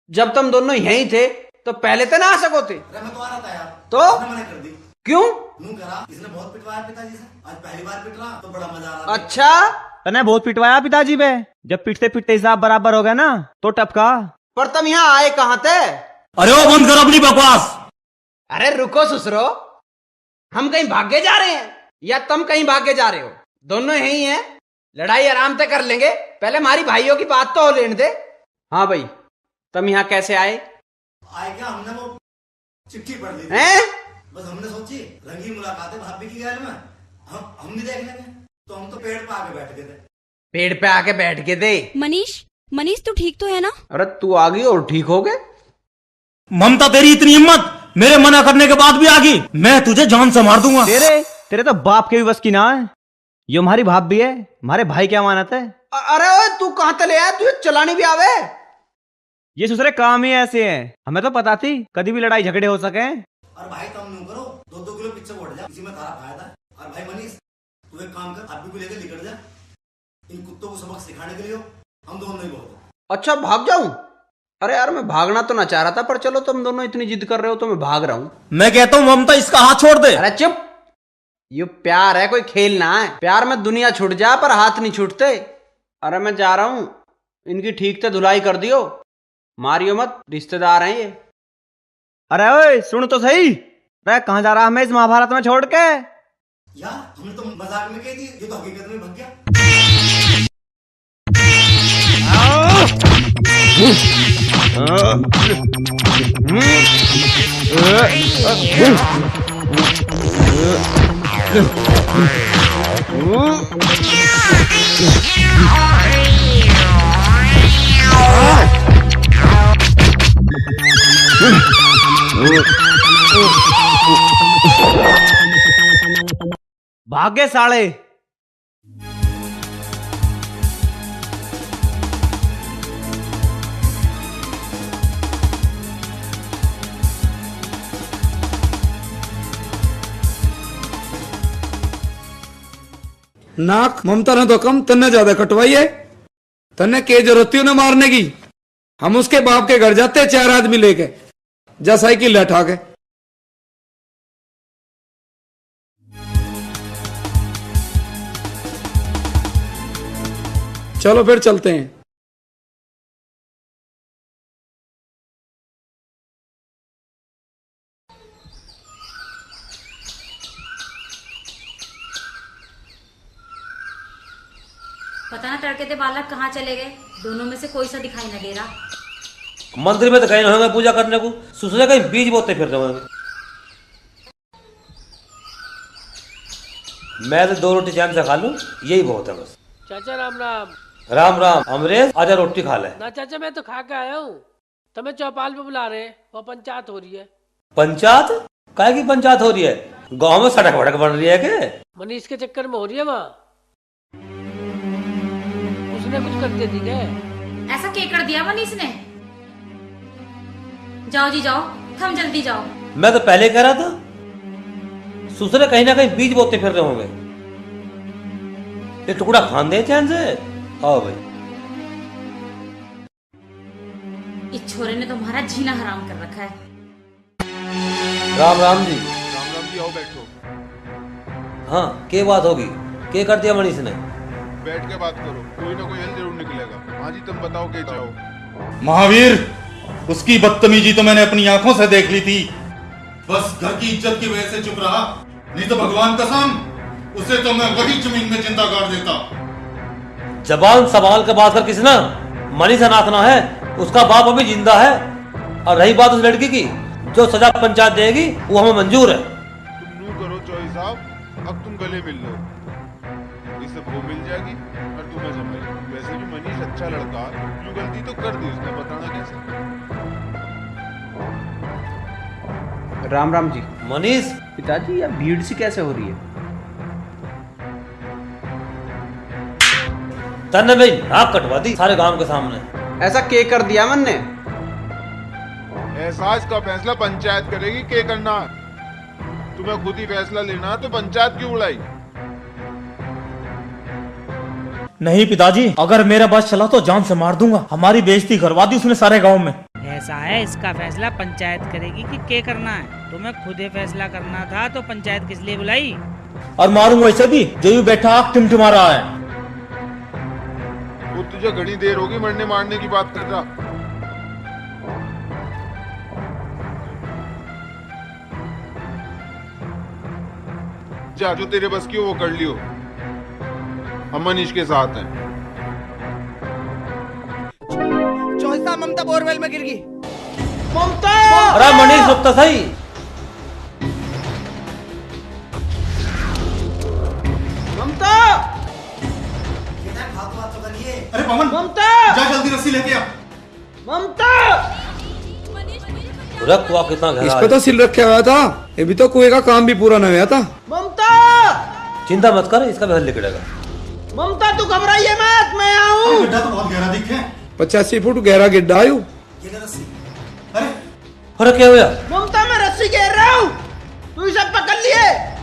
जब तुम दोनों यहीं थे तो पहले तो ना आ सको थे। मैं तो आ रहा था यार, तो इसने मना कर दी। क्यों? नू करा, इसने बहुत पिटवाया पिताजी से, आज पहली बार पिट रहा तो बड़ा मजा आ रहा। अच्छा, तने बहुत पिटवाया पिताजी पे? जब पिटते पिटते हिसाब बराबर हो गया ना तो टपका। पर तुम यहाँ आए कहाँ थे? अरे वो बंद कर अपनी बकवास। अरे रुको ससुरो, हम कहीं भागे जा रहे हैं या तुम कहीं भागे जा रहे हो? दोनों यही हैं, लड़ाई आराम से कर लेंगे, पहले हमारी भाइयों की बात तो हो लेने दे। हाँ भाई, तुम यहाँ कैसे आए? आए क्या, हमने वो चिट्ठी पढ़ ली हैं? बस हमने सोची रंगीन मुलाकात है भाभी की गैल में, हम भी देख लेंगे, तो हम तो पेड़ पे आके बैठ गए थे। पेड़ पे आके बैठ गए थे? मनीष तू ठीक तो है ना? अरे तू आ गई और ठीक हो गए? ममता, तेरी इतनी हिम्मत, मेरे मना करने के बाद भी आ गई, मैं तुझे जान से मार दूंगा। तेरे तो बाप के भी बस की ना है, ये हमारी भाभी है, हमारे भाई की अमानत है। अरे ओए, तू कहां तले आया? तुझे चलानी भी आवे? ये दूसरे काम ही ऐसे हैं, हमें तो पता थी कभी भी लड़ाई झगड़े हो सके। और भाई कम नहीं करो, 2-2 किलो पिज्जा बढ़ जा, इसी में तारा खाया था। और भाई मनीष, तू एक काम कर, अभी को लेकर निकल जा, इन कुत्तों को सबक सिखाने के लिए हम दोनों ही बहुत। अच्छा, भाग जाऊं? अरे यार, मैं भागना तो ना चाह रहा था, पर चलो तुम दोनों इतनी जिद कर रहे हो तो मैं भाग रहा हूं। मैं कहता हूँ ममता, इसका हाथ छोड़ दे। अरे चुप, ये प्यार है, कोई खेल ना है। प्यार में दुनिया छूट जा पर हाथ नहीं छूटते। अरे मैं जा रहा हूं, इनकी ठीक से धुलाई कर दियो, मारियो मत, रिश्तेदार हैं ये। अरे ओए सुन तो सही, अरे कहाँ जा रहा हमें इस महाभारत में छोड़ के? यार हमने तो मजाक में कही थी, ये तो हकीकत में भग गया। भागे साले। नाक ममता ने तो कम तन्ने ज्यादा कटवाई है। तन्ने के जरूरत थी उन्हें मारने की। हम उसके बाप के घर जाते 4 आदमी लेके, जा साइकिल लठा के। चलो फिर चलते हैं। पता ना तड़के थे बालक कहाँ चले गए, दोनों में से कोई सा दिखाई न दे रहा। मंदिर में तो कहीं होंगे पूजा करने को, सुसरे कहीं बीज बोते फिर रहे होंगे। मैं तो 2 रोटी चैन से खा लूं, यही बहुत है बस। चाचा राम राम। राम राम। अमरेश आजा रोटी खा ले। ना चाचा मैं तो खा के आया हूँ, तुम्हें चौपाल पे बुला रहे हैं, वो पंचायत हो रही है। पंचायत? काहे की पंचायत हो रही है? गांव में सड़क वड़क बन रही है के? मनीष के चक्कर में हो रही है वहाँ। उसने कुछ करते थी क्या? ऐसा क्या कर दिया मनीष ने? जाओ जी जाओ, थम जल्दी जाओ। मैं तो पहले कह रहा था, सुसरे कहीं ना कहीं बीज बोते फिर रहे होंगे। ये टुकड़ा खान दे चैन से। आओ भाई। इस छोरे ने तो हमारा जीना हराम कर रखा है। राम राम जी। राम राम जी, आओ बैठो। हाँ, के बात होगी? के कर दिया मनीष ने? बैठ के बात करो, कोई ना कोई हल जरूर निकलेगा। हाँ जी, तुम बताओ क्या चाहो। महावीर, उसकी बदतमीजी तो मैंने अपनी आंखों से देख ली थी। बस घर की इज्जत की वजह से चुप रहा, नहीं तो भगवान कसम उसे तो मैं वही जमीन में जिंदा गाड़ देता। जबान संभाल के बात कर किसी ना। मनीष अनाथ ना है, उसका बाप अभी जिंदा है। और रही बात उस लड़की की, जो सजा पंचायत देगी वो हमें मंजूर है। तुम नू करो चौधरी साहब, अब तुम गले मिल लो, इसे वो मिल जाएगी और तुम्हें जमाएगी। वैसे भी मनीष अच्छा लड़का, क्यों गलती तो कर दी उसने, बताना कैसे। राम राम जी। मनीष। पिताजी, यह भीड़ सी कैसे हो रही है? तन्ने भाई नाक कटवा दी सारे गांव के सामने। ऐसा के कर दिया मन ने? ऐसा इसका फैसला पंचायत करेगी, के करना। तुम्हें खुद ही फैसला लेना है तो पंचायत क्यों बुलाई? नहीं पिताजी, अगर मेरा बस चला तो जान से मार दूंगा। हमारी बेइज्जती करवा दी उसने सारे गांव में। ऐसा है, इसका फैसला पंचायत करेगी कि क्या करना है। तुम्हें खुद ही फैसला करना था तो पंचायत किस लिए बुलाई? और मारूंगा इसे भी, जो भी बैठा आग टिमटिमा रहा है। वो तुझे घनी देर होगी मरने मारने की बात कर रहा। जा, जो तेरे बस की हो वो कर लियो, हम मनीष के साथ हैं। चौसा ममता बोरवेल में गिर गई। ममता! अरे मनीष रुक तो सही। ममता! अरे पवन, ममता! जा जल्दी रस्सी लेके आ। ममता! रख हुआ कितना गहरा इसको तो सिल रखा हुआ था, ये भी तो कुएं का काम भी पूरा न हुआ था। ममता! चिंता मत कर, इसका भी हल निकलेगा। ममता तू घबराइए मत, मैं आऊं। गड्ढा तो बहुत गहरा दिखे। 85 फुट गहरा गिड्ढा आयु। अरे क्या हुआ? ममता मैं रस्सी घेर रहा हूँ, तू इसे पकड़ लिए।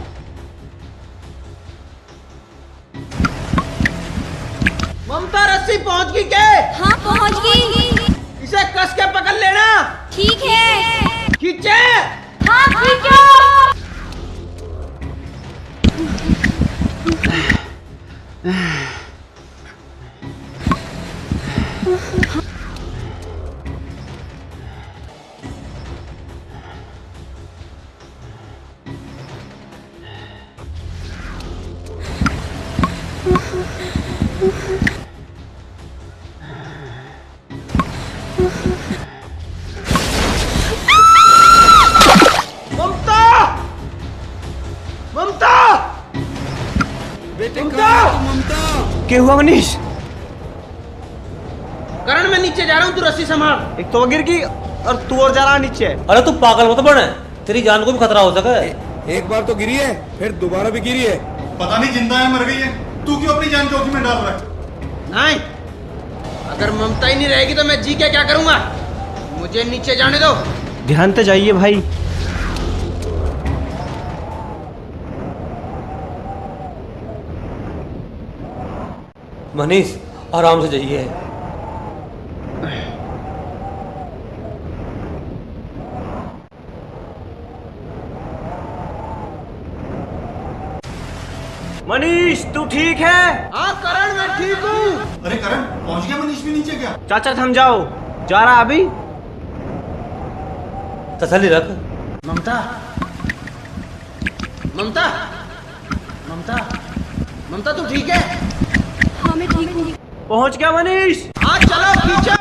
ममता रस्सी पहुंच गई के? हाँ पहुंच गई। इसे कस के पकड़ लेना। ठीक है। खींचे। हाँ खींचो। ममता! ममता! बेटे ममता! क्या हुआ मनीष? करण मैं नीचे जा रहा हूँ, तू रस्सी संभाल। एक तो गिर गई और तू और जा रहा नीचे। अरे तू पागल मत बने, तेरी जान को भी खतरा हो सके। एक बार तो गिरी है, फिर दोबारा भी गिरी है। पता नहीं जिंदा है मर गई है, तू क्यों अपनी जान जोखिम में डाल रहा है? नहीं, अगर ममता ही नहीं रहेगी तो मैं जी के क्या करूंगा? मुझे नीचे जाने दो। ध्यान से जाइए भाई। मनीष आराम से जाइए। मनीष तू ठीक है? हाँ करण मैं ठीक हूँ। अरे करण पहुंच गया मनीष भी नीचे क्या? चाचा थम जाओ, जा रहा अभी। तसल्ली रख। ममता, ममता, ममता, ममता तू ठीक है? हाँ मैं ठीक हूँ। पहुंच गया मनीष। हाँ चलो खींचो।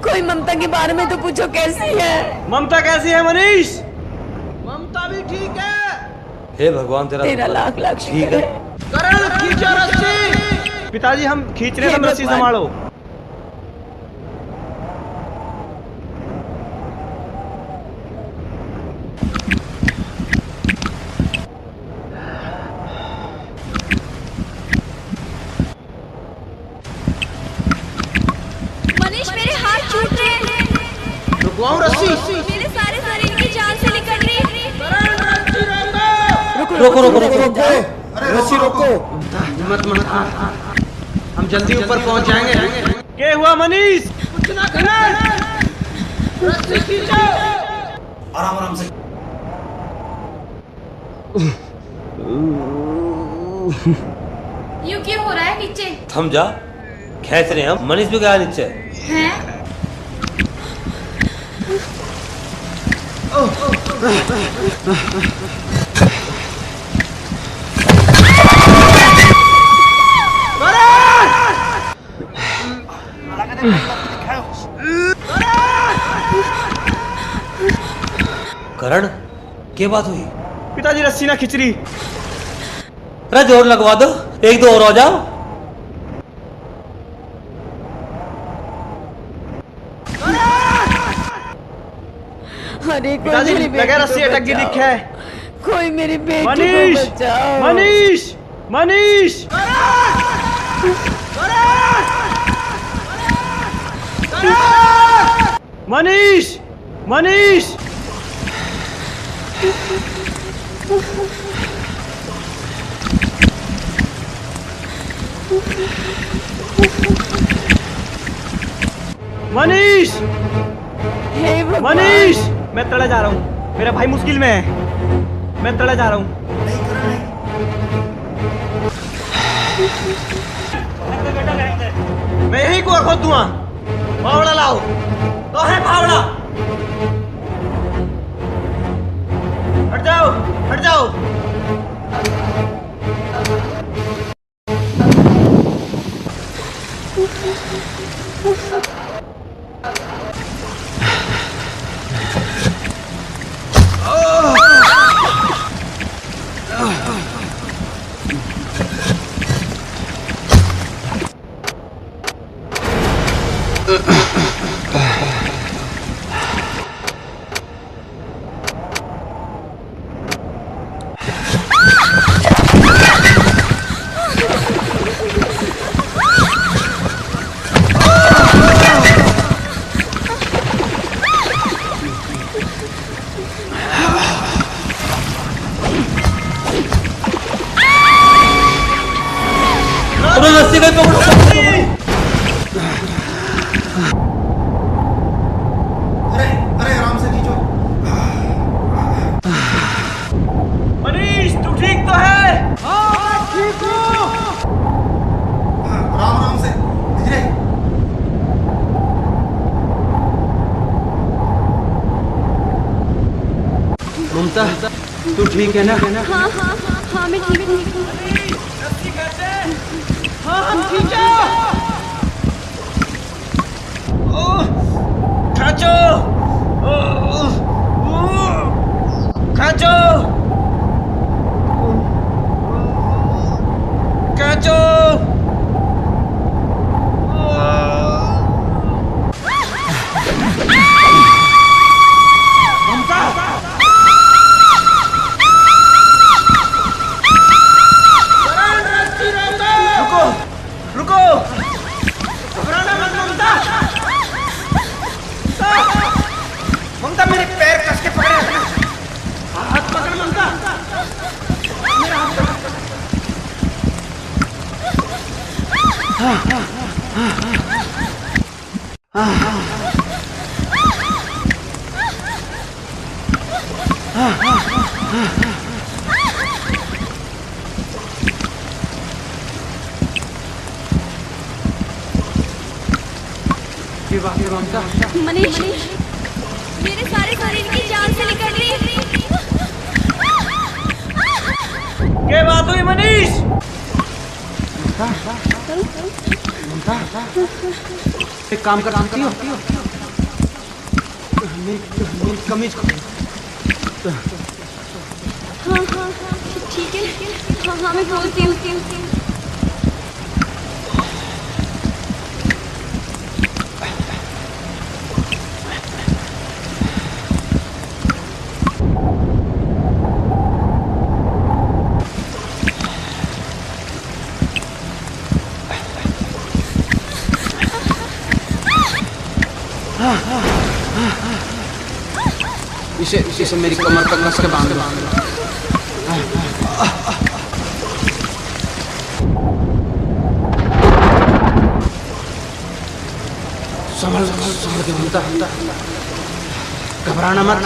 कोई ममता के बारे में तो पूछो कैसी है? ममता कैसी है मनीष? ममता भी ठीक है। हे भगवान तेरा लाख लाख ठीक है। करण खींचो रस्सी। पिताजी हम खींच रहे हैं, तुम रस्सी संभालो। मनीष मेरे हाथ छूट रहे हैं। रुकवाऊं रस्सी? मेरे सारे शरीर की जान से निकल रही है। रोको रोको रोको रोको, रस्सी रोको। हिम्मत मत हार, हम जल्दी ऊपर पहुंच जाएंगे। क्या हुआ मनीष? कुछ ना करण, रस्सी खींचो। आराम आराम से। यूं क्यों हो रहा है नीचे? थम जा, खेच रहे हैं हम। मनीष भी गया नीचे। हैं? करण क्या बात हुई? पिताजी रस्सी ना खिंच रही। अरे जोर लगवा दो, एक दो और आ जाओ। अरे पिताजी लगे रस्सी अटक गई दिख है। कोई मेरी बेटी मनीष, को बचाओ। मनीष, मनीष, मनीष, मनीष। मनीष, मनीष, मैं तड़े जा रहा हूँ। मेरा भाई मुश्किल में है, मैं तड़े जा रहा हूँ। मैं यही को खोद दूंगा। फावड़ा लाओ। तो है फावड़ा। हट जाओ, हट जाओ। रस्सी का पकड़ो। अरे अरे आराम से खींचो। मनीष तू ठीक तो है? हाँ ठीक हूँ। आराम आराम से धीरे। ममता तू ठीक है ना? हाँ हाँ हाँ मैं ठीक हूँ। हाँ खींचो। खींचो खींचो खींचो। रुको रुको, घबराना मत ममता। ममता मेरे पैर कस के पकड़े रखना, हाथ पकड़ ममता, मेरा हाथ पकड़। मनीष, मेरे सारे शरीर की जान से निकल रही है। क्या बात हुई मनीष? एक काम कर सकती हो, मेरी कमीज खोलो। हाँ हाँ ठीक है, हाँ हाँ मैं बोलती हूँ। इसे मेरी कमर तक कस के बांध दो। संभल के ममता, घबराना मत।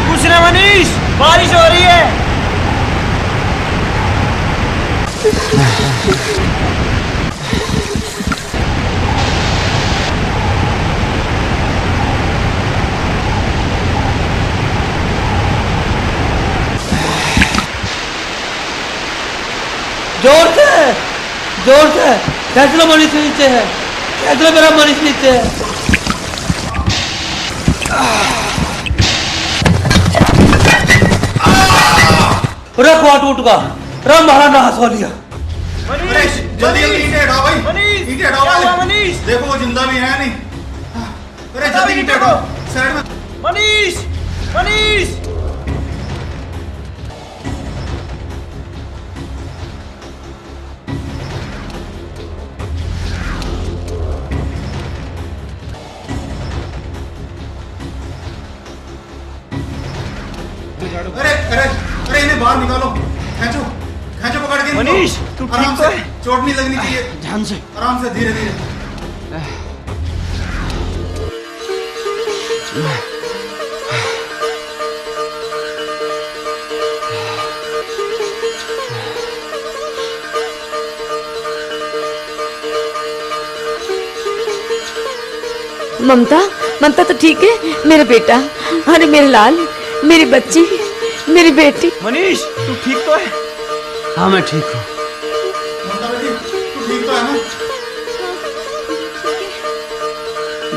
कुछ ना मनीष, बारिश हो रही है। जोर से खेच लो मनीष नीचे है, खेच लो मेरा मनीष नीचे है। रखो टूट का राम महाराज ने हंसवा लिया। मनीष जल्दी ईंटें हटाओ भाई, ईंटें हटाओ भाई। मनीष देखो वो जिंदा भी है नहीं। अरे जल्दी ईंटें हटाओ साइड में। मनीष मनीष अरे इन्हें बाहर निकालो, खींचो पकड़ के। मनीष तू ठीक तो है? चोट नहीं लगनी चाहिए, ध्यान से, आराम से, धीरे धीरे। ममता तो ठीक है मेरा बेटा, अरे मेरे लाल, मेरी बच्ची, मेरी बेटी। मनीष तू ठीक तो है? हाँ मैं ठीक हूँ। तू ठीक तो है ना?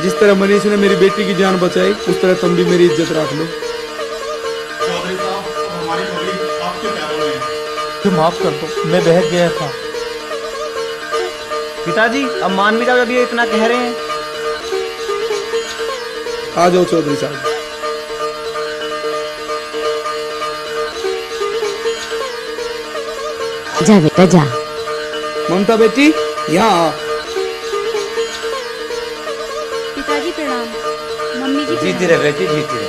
जिस तरह मनीष ने मेरी बेटी की जान बचाई, उस तरह तुम भी मेरी इज्जत रख लो। चौधरी साहब, अब हमारी पगड़ी आपके पैरों में है। तुम माफ कर दो, मैं बहक गया था। पिताजी अब मान भी जाओ, अभी इतना कह रहे हैं। आ जाओ चौधरी साहब। जा बेटा जा। ममता बेटी यहाँ आ। पिताजी प्रणाम, मम्मी जी जीती रहे बेटी, जीती रहे।